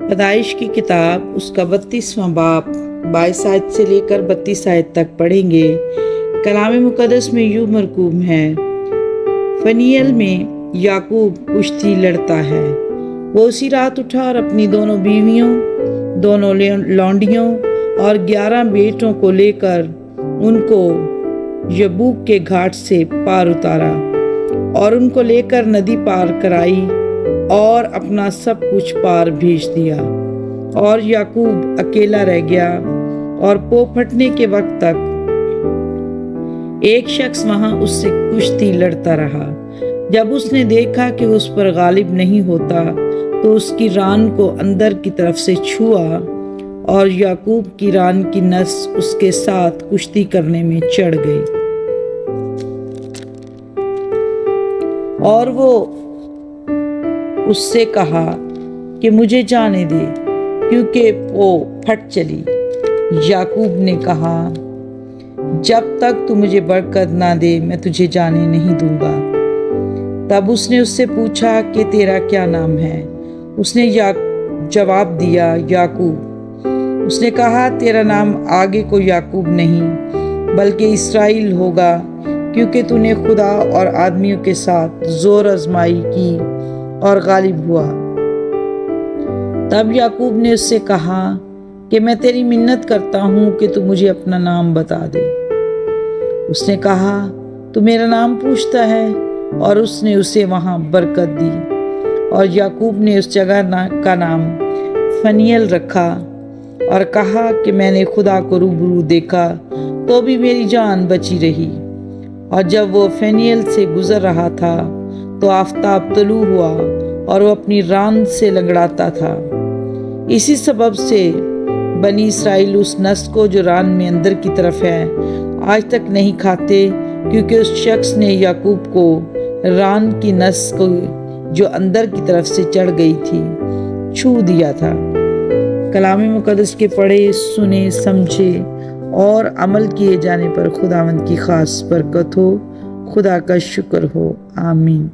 پیدائش کی کتاب اس کا 32واں باب 22 آیت سے لے کر 32 آیت تک پڑھیں گے۔ کلام مقدس میں یوں مرقوم ہے، فنیل میں یعقوب کشتی لڑتا ہے۔ وہ اسی رات اٹھا اور اپنی دونوں بیویوں، دونوں لونڈیوں اور 11 بیٹوں کو لے کر ان کو یبوک کے گھاٹ سے پار اتارا اور ان کو لے کر ندی پار کرائی اور اپنا سب کچھ پار بھیج دیا، اور یعقوب اکیلا رہ گیا اور پو پھٹنے کے وقت تک ایک شخص وہاں اس سے کشتی لڑتا رہا۔ جب اس نے دیکھا کہ اس پر غالب نہیں ہوتا تو اس کی ران کو اندر کی طرف سے چھوا اور یعقوب کی ران کی نس اس کے ساتھ کشتی کرنے میں چڑھ گئی، اور وہ اس سے کہا کہ مجھے جانے دے کیونکہ وہ پھٹ چلی۔ یعقوب نے کہا، جب تک تو مجھے برکت نہ دے میں تجھے جانے نہیں دوں گا۔ تب اس نے اس سے پوچھا کہ تیرا کیا نام ہے؟ اس نے جواب دیا، یعقوب۔ اس نے کہا، تیرا نام آگے کو یعقوب نہیں بلکہ اسرائیل ہوگا، کیونکہ تو نے خدا اور آدمیوں کے ساتھ زور آزمائی کی اور غالب ہوا۔ تب یعقوب نے اس سے کہا کہ میں تیری منت کرتا ہوں کہ تو مجھے اپنا نام بتا دے۔ اس نے کہا، تو میرا نام پوچھتا ہے؟ اور اس نے اسے وہاں برکت دی، اور یعقوب نے اس جگہ کا نام فنیل رکھا اور کہا کہ میں نے خدا کو روبرو دیکھا تو بھی میری جان بچی رہی۔ اور جب وہ فنیل سے گزر رہا تھا تو آفتاب طلوع ہوا اور وہ اپنی ران سے لنگڑاتا تھا۔ اسی سبب سے بنی اسرائیل اس نس کو جو ران میں اندر کی طرف ہے آج تک نہیں کھاتے، کیونکہ اس شخص نے یعقوب کو ران کی نس کو جو اندر کی طرف سے چڑھ گئی تھی چھو دیا تھا۔ کلام مقدس کے پڑھے، سنے، سمجھے اور عمل کیے جانے پر خداوند کی خاص برکت ہو۔ خدا کا شکر ہو، آمین۔